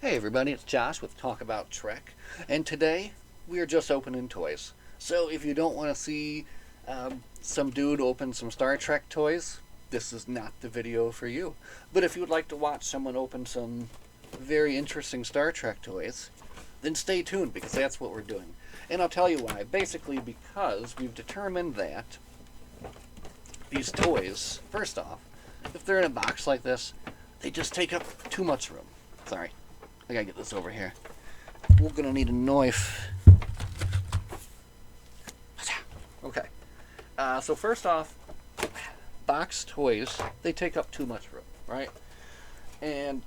Hey everybody, it's Josh with Talk About Trek, and today we are just opening toys. So if you don't want to see some dude open some Star Trek toys, this is not the video for you. But if you would like to watch someone open some very interesting Star Trek toys, then stay tuned because that's what we're doing. And I'll tell you why. Basically because we've determined that these toys, first off, if they're in a box like this, they just take up too much room. Sorry. I gotta get this over here. We're gonna need a knife. Okay. So first off, box toys, they take up too much room, right? And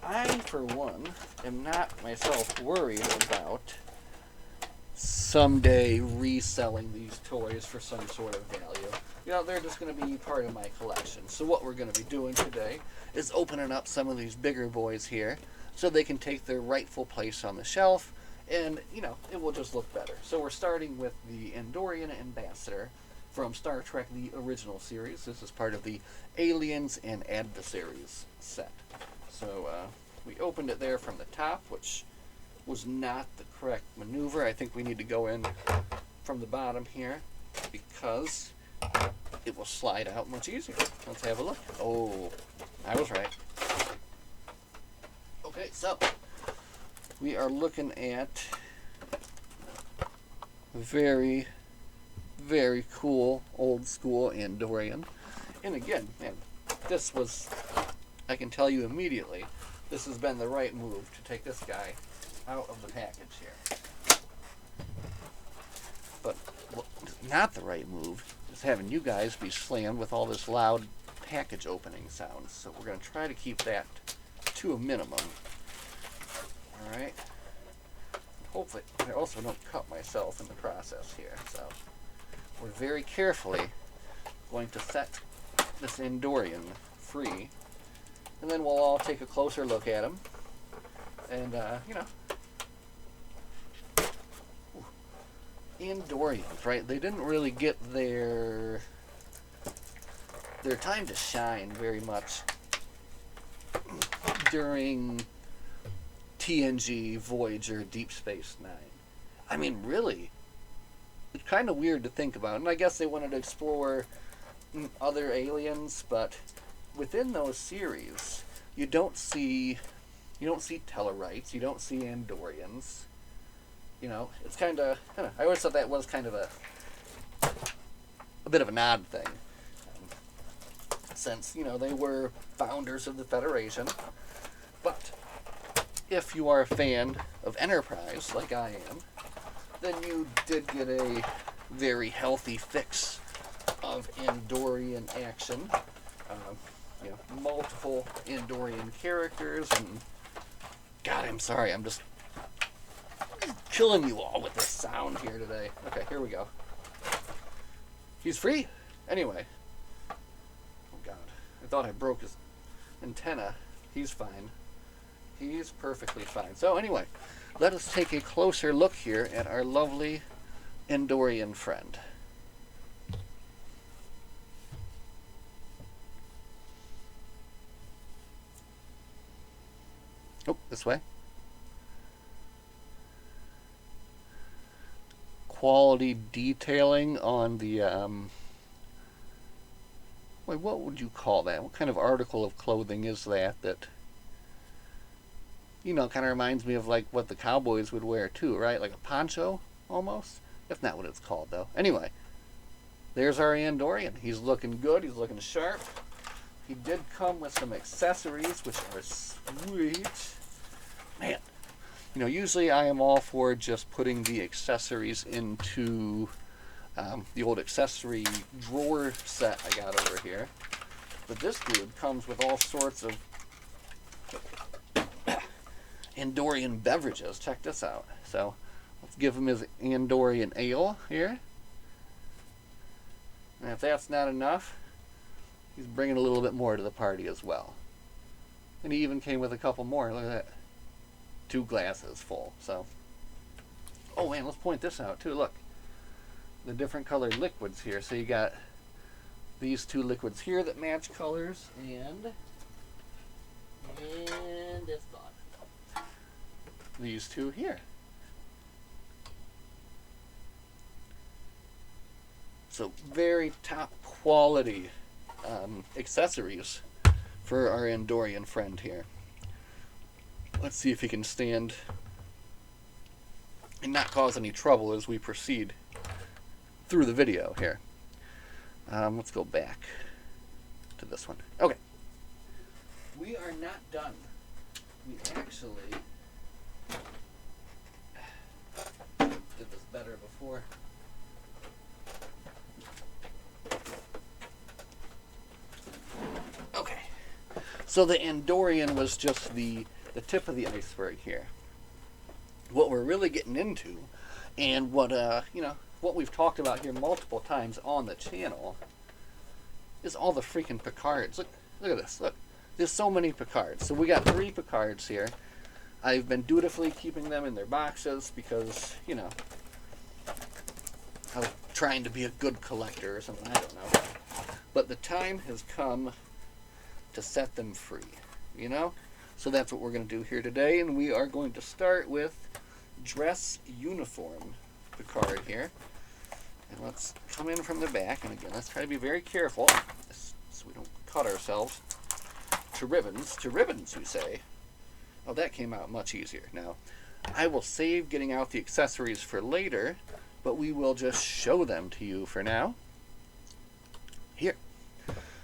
I, for one, am not myself worried about someday reselling these toys for some sort of value. You know, they're just going to be part of my collection. So what we're going to be doing today is opening up some of these bigger boys here so they can take their rightful place on the shelf, and, you know, it will just look better. So we're starting with the Andorian Ambassador from Star Trek, the original series. This is part of the Aliens and Adversaries set. So we opened it there from the top, which was not the correct maneuver. I think we need to go in from the bottom here because it will slide out much easier. Let's have a look. Oh, I was right. Okay, so we are looking at a very, very cool old school Andorian. And again, man, this was, I can tell you immediately, this has been the right move to take this guy out of the package here. But not the right move is having you guys be slammed with all this loud package opening sounds. So we're going to try to keep that to a minimum. Alright. Hopefully I also don't cut myself in the process here. So we're very carefully going to set this Andorian free. And then we'll all take a closer look at him. And, you know, Andorians, right? They didn't really get their time to shine very much during TNG, Voyager, Deep Space Nine. I mean, really, it's kind of weird to think about. And I guess they wanted to explore other aliens, but within those series, you don't see Tellarites, you don't see Andorians. You know, it's kind of, I always thought that was kind of a bit of an odd thing. Since, you know, they were founders of the Federation. But if you are a fan of Enterprise, like I am, then you did get a very healthy fix of Andorian action. You know, multiple Andorian characters, and God, I'm sorry, I'm just killing you all with this sound here today. Okay, here we go. He's free. Anyway. Oh God, I thought I broke his antenna. He's fine. He's perfectly fine. So anyway, let us take a closer look here at our lovely Andorian friend. Oh, this way. Quality detailing on the, wait, what would you call that? What kind of article of clothing is that, you know, kind of reminds me of like what the cowboys would wear too, right? Like a poncho, almost? That's not what it's called, though. Anyway, there's our Andorian. He's looking good. He's looking sharp. He did come with some accessories, which are sweet. Man, you know, usually I am all for just putting the accessories into the old accessory drawer set I got over here. But this dude comes with all sorts of Andorian beverages. Check this out. So let's give him his Andorian ale here. And if that's not enough, he's bringing a little bit more to the party as well. And he even came with a couple more. Look at that. 2 glasses full. So, oh man, let's point this out too. Look, the different colored liquids here. So you got these 2 liquids here that match colors, and this thought. these two here. So very top quality accessories for our Andorian friend here. Let's see if he can stand and not cause any trouble as we proceed through the video here. Let's go back to this one. Okay. We are not done. We actually did this better before. Okay. So the Andorian was just the tip of the iceberg here. What we're really getting into, and what what we've talked about here multiple times on the channel, is all the freaking Picards. Look at this. Look, there's so many Picards. So we got 3 Picards here. I've been dutifully keeping them in their boxes because, you know, I was trying to be a good collector or something. I don't know. But the time has come to set them free, you know? So that's what we're going to do here today, and we are going to start with dress uniform Picard here. And let's come in from the back, and again, let's try to be very careful so we don't cut ourselves. To ribbons, we say. Oh, that came out much easier. Now, I will save getting out the accessories for later, but we will just show them to you for now. Here.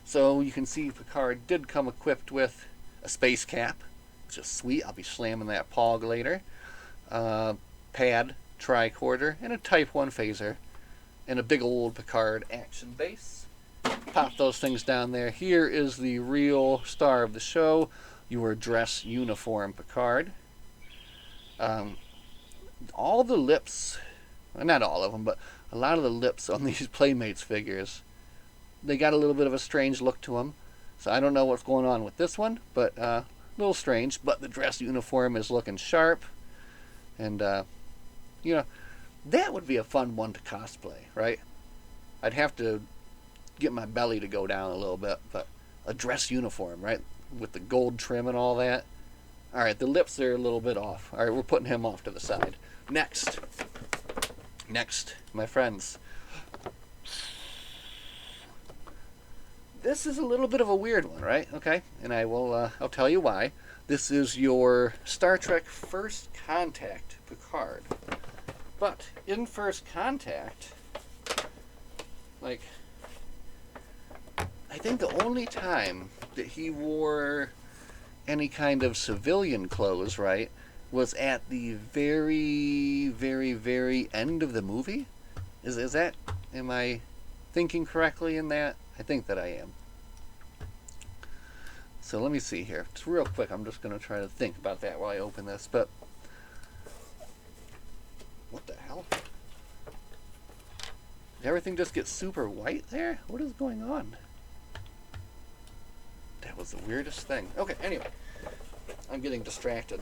So you can see Picard did come equipped with a space cap, which is sweet. I'll be slamming that pog later. Pad, tricorder, and a Type 1 phaser, and a big old Picard action base. Pop those things down there. Here is the real star of the show, your dress uniform Picard. All the lips, well, not all of them, but a lot of the lips on these Playmates figures, they got a little bit of a strange look to them. So I don't know what's going on with this one, but a little strange. But the dress uniform is looking sharp. And, you know, that would be a fun one to cosplay, right? I'd have to get my belly to go down a little bit, but a dress uniform, right? With the gold trim and all that. All right, the lips are a little bit off. All right, we're putting him off to the side. Next, my friends. This is a little bit of a weird one, right? Okay, and I'll tell you why. This is your Star Trek First Contact Picard. But in First Contact, like, I think the only time that he wore any kind of civilian clothes, right, was at the very, very, very end of the movie. Is that, am I thinking correctly in that? I think that I am. So let me see here. It's real quick. I'm just going to try to think about that while I open this. But what the hell? Did everything just get super white there? What is going on? That was the weirdest thing. Okay, anyway. I'm getting distracted.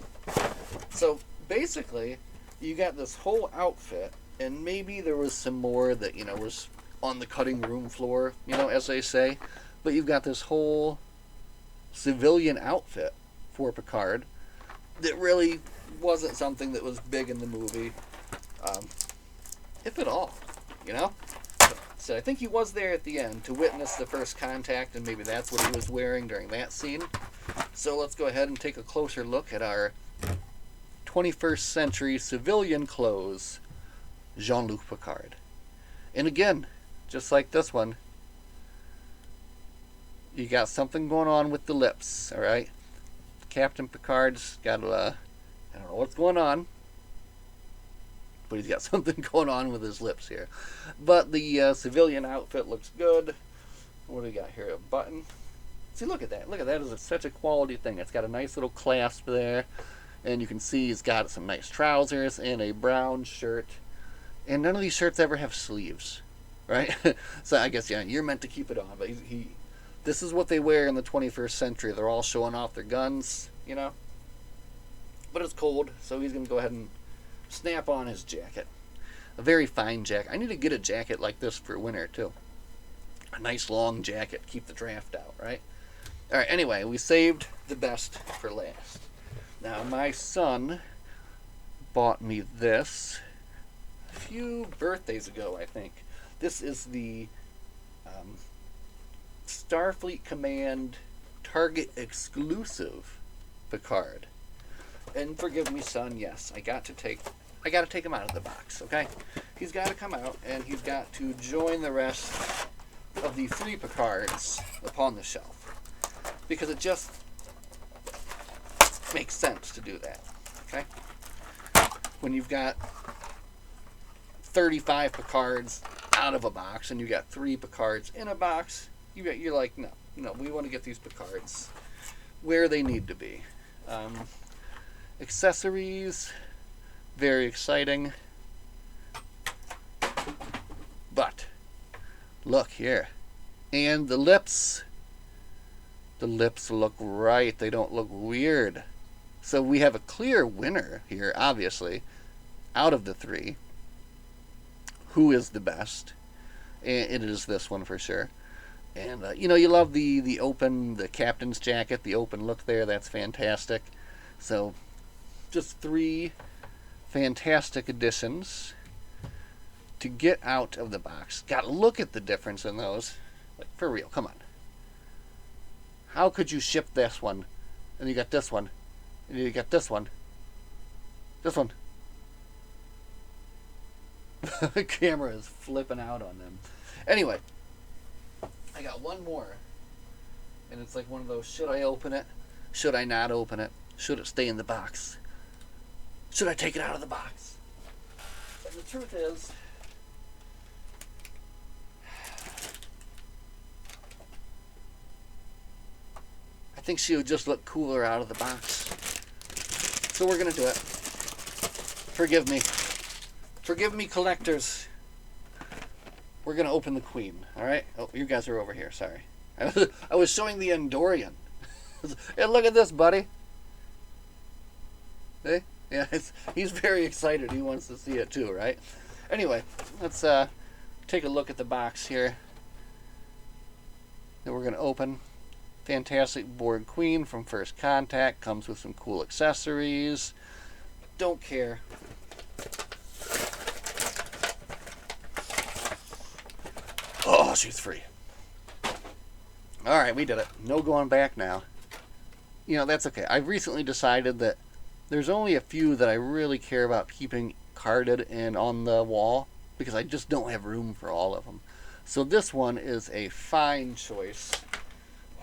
So basically, you got this whole outfit, and maybe there was some more that, you know, was on the cutting room floor, you know, as they say. But you've got this whole civilian outfit for Picard that really wasn't something that was big in the movie, if at all, you know? So I think he was there at the end to witness the first contact, and maybe that's what he was wearing during that scene. So let's go ahead and take a closer look at our 21st century civilian clothes, Jean-Luc Picard. And again, just like this one, you got something going on with the lips, alright? Captain Picard's got I don't know what's going on, but he's got something going on with his lips here. But the civilian outfit looks good. What do we got here? A button. See, look at that. Look at that. It's such a quality thing. It's got a nice little clasp there. And you can see he's got some nice trousers and a brown shirt. And none of these shirts ever have sleeves, right? So I guess, yeah, you're meant to keep it on. But this is what they wear in the 21st century. They're all showing off their guns, you know. But it's cold, so he's going to go ahead and snap on his jacket. A very fine jacket. I need to get a jacket like this for winter, too. A nice long jacket. Keep the draft out, right? Alright, anyway, we saved the best for last. Now, my son bought me this a few birthdays ago, I think. This is the Starfleet Command Target exclusive Picard. And forgive me, son, yes, I got to take him out of the box, okay? He's got to come out, and he's got to join the rest of the free Picards upon the shelf. Because it just makes sense to do that, okay? When you've got 35 Picards out of a box, and you got 3 Picards in a box, you're like, no, we want to get these Picards where they need to be. Accessories, very exciting. But, look here. And the lips look right. They don't look weird. So we have a clear winner here, obviously, out of the 3. Who is the best? And it is this one for sure. And, you love the captain's jacket, the open look there. That's fantastic. So, just 3 fantastic additions to get out of the box. Gotta look at the difference in those. Like, for real, come on. How could you ship this one, and you got this one, and you got this one, this one? The camera is flipping out on them. Anyway, I got one more, and it's like one of those, should I open it? Should I not open it? Should it stay in the box? Should I take it out of the box? And the truth is, I think she would just look cooler out of the box. So we're going to do it. Forgive me. Forgive me, collectors. We're going to open the Queen, alright? Oh, you guys are over here, sorry. I was showing the Andorian. Hey, look at this, buddy. Hey? Yeah, he's very excited. He wants to see it too, right? Anyway, let's take a look at the box here that we're going to open. Fantastic Borg Queen from First Contact. Comes with some cool accessories. Don't care. Oh, she's free. Alright, we did it. No going back now. That's okay. I've recently decided that there's only a few that I really care about keeping carded and on the wall because I just don't have room for all of them. So this one is a fine choice.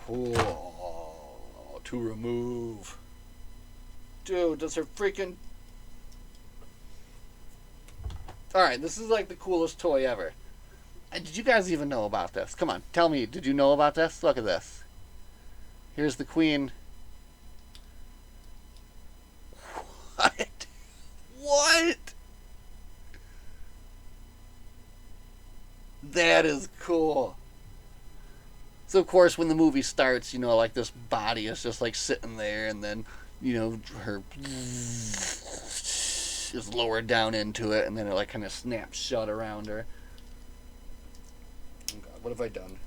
Oh, to remove. Dude, does her freaking... Alright, this is like the coolest toy ever. Did you guys even know about this? Come on, tell me, did you know about this? Look at this. Here's the Queen. What? What? That is cool. So, of course, when the movie starts, like this body is just like sitting there, and then, her is lowered down into it, and then it like kind of snaps shut around her. Oh God, what have I done?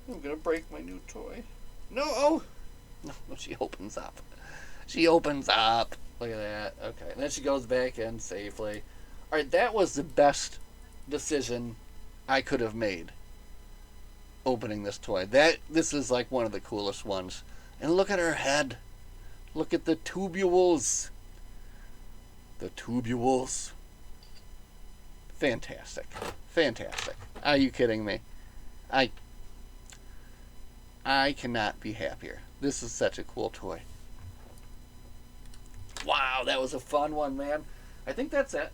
I'm gonna break my new toy. No! Oh! No, she opens up. She opens up. Look at that. Okay, and then she goes back in safely. Alright, that was the best decision I could have made. Opening this toy. This is like one of the coolest ones. And look at her head. Look at the tubules. The tubules. Fantastic. Fantastic. Are you kidding me? I cannot be happier. This is such a cool toy. Wow, that was a fun one, man. I think that's it.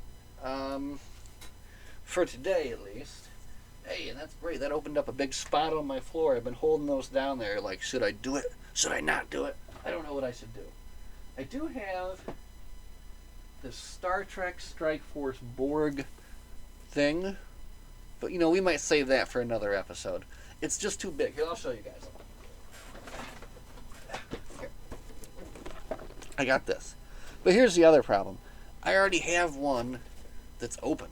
For today, at least. Hey, and that's great. That opened up a big spot on my floor. I've been holding those down there like, should I do it? Should I not do it? I don't know what I should do. I do have this Star Trek Strike Force Borg thing. But, we might save that for another episode. It's just too big. Here, I'll show you guys. Here. I got this. But here's the other problem. I already have one that's opened.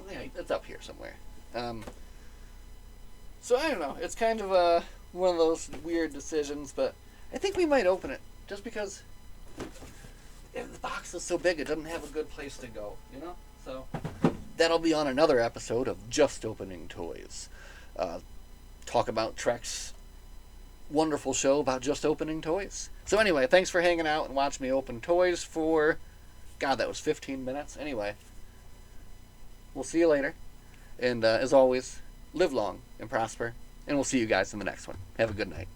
Yeah, it's up here somewhere. So I don't know. It's kind of one of those weird decisions, but I think we might open it just because the box is so big it doesn't have a good place to go, you know? So that'll be on another episode of Just Opening Toys. Talk about Trek's wonderful show about just opening toys. So anyway, thanks for hanging out and watching me open toys for, God, that was 15 minutes. Anyway, we'll see you later. And as always, live long and prosper. And we'll see you guys in the next one. Have a good night.